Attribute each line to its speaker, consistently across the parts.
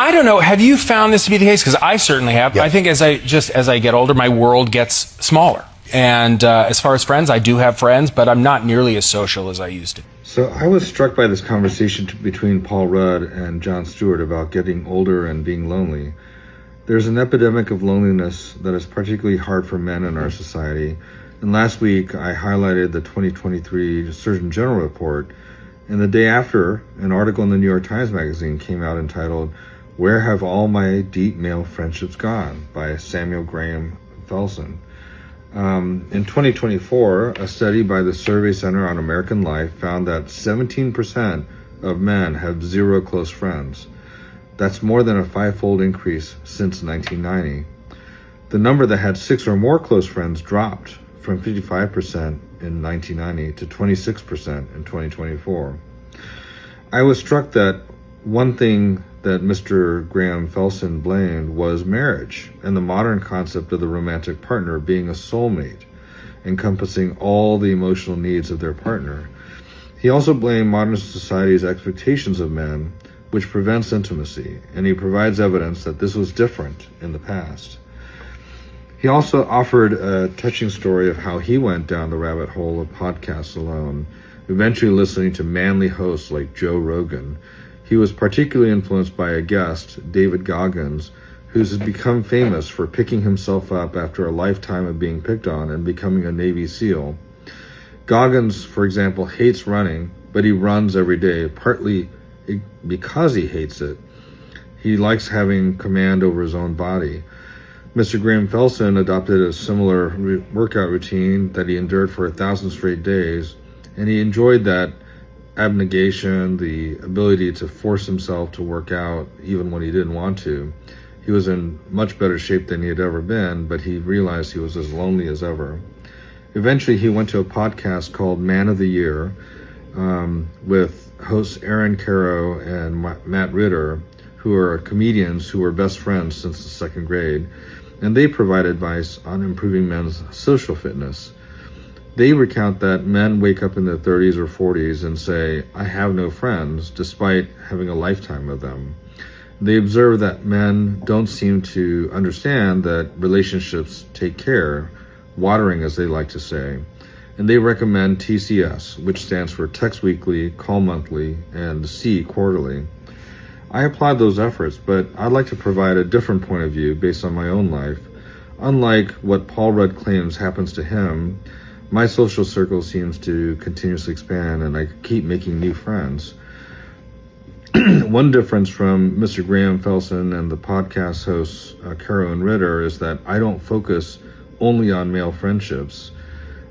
Speaker 1: I don't know. Have you found this to be the case? Because I certainly have. Yeah. I think as I get older, my world gets smaller. And as far as friends, I do have friends, but I'm not nearly as social as I used to.
Speaker 2: So I was struck by this conversation between Paul Rudd and Jon Stewart about getting older and being lonely. There's an epidemic of loneliness that is particularly hard for men in our society. And last week, I highlighted the 2023 Surgeon General report. And the day after, an article in the New York Times Magazine came out entitled, "Where Have All My Deep Male Friendships Gone?" by Samuel Graham-Felsen. In 2024, a study by the Survey Center on American Life found that 17% of men have zero close friends. That's more than a 5-fold increase since 1990. The number that had 6 or more close friends dropped from 55% in 1990 to 26% in 2024. I was struck that one thing that Mr. Graham-Felsen blamed was marriage and the modern concept of the romantic partner being a soulmate, encompassing all the emotional needs of their partner. He also blamed modern society's expectations of men, which prevents intimacy, and he provides evidence that this was different in the past. He also offered a touching story of how he went down the rabbit hole of podcasts alone, eventually listening to manly hosts like Joe Rogan. He was particularly influenced by a guest, David Goggins, who's become famous for picking himself up after a lifetime of being picked on and becoming a Navy SEAL. Goggins, for example, hates running, but he runs every day, partly because he hates it. He likes having command over his own body. Mr. Graham-Felsen adopted a similar workout routine that he endured for 1,000 straight days, and he enjoyed that abnegation, the ability to force himself to work out even when he didn't want to. He was in much better shape than he had ever been, but he realized he was as lonely as ever. Eventually, he went to a podcast called Man of the Year with hosts Aaron Caro and Matt Ritter, who are comedians who were best friends since the 2nd grade, and they provide advice on improving men's social fitness. They recount that men wake up in their 30s or 40s and say, "I have no friends," despite having a lifetime of them. They observe that men don't seem to understand that relationships take care, watering as they like to say. And they recommend TCS, which stands for Text Weekly, Call Monthly, and See Quarterly. I applaud those efforts, but I'd like to provide a different point of view based on my own life. Unlike what Paul Rudd claims happens to him, my social circle seems to continuously expand, and I keep making new friends. One difference from Mr. Graham-Felsen and the podcast hosts Caro and Ritter is that I don't focus only on male friendships.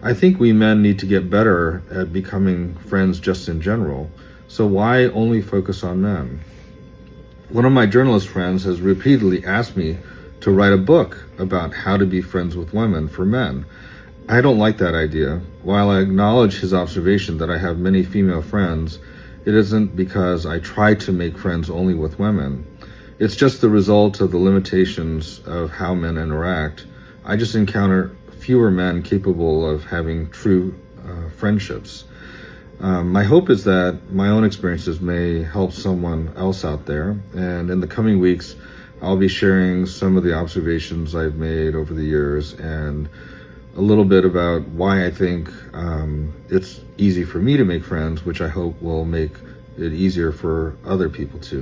Speaker 2: I think we men need to get better at becoming friends just in general. So why only focus on men? One of my journalist friends has repeatedly asked me to write a book about how to be friends with women for men. I don't like that idea. While I acknowledge his observation that I have many female friends, it isn't because I try to make friends only with women. It's just the result of the limitations of how men interact. I just encounter fewer men capable of having true friendships. My hope is that my own experiences may help someone else out there, and in the coming weeks, I'll be sharing some of the observations I've made over the years and a little bit about why I think it's easy for me to make friends, which I hope will make it easier for other people too.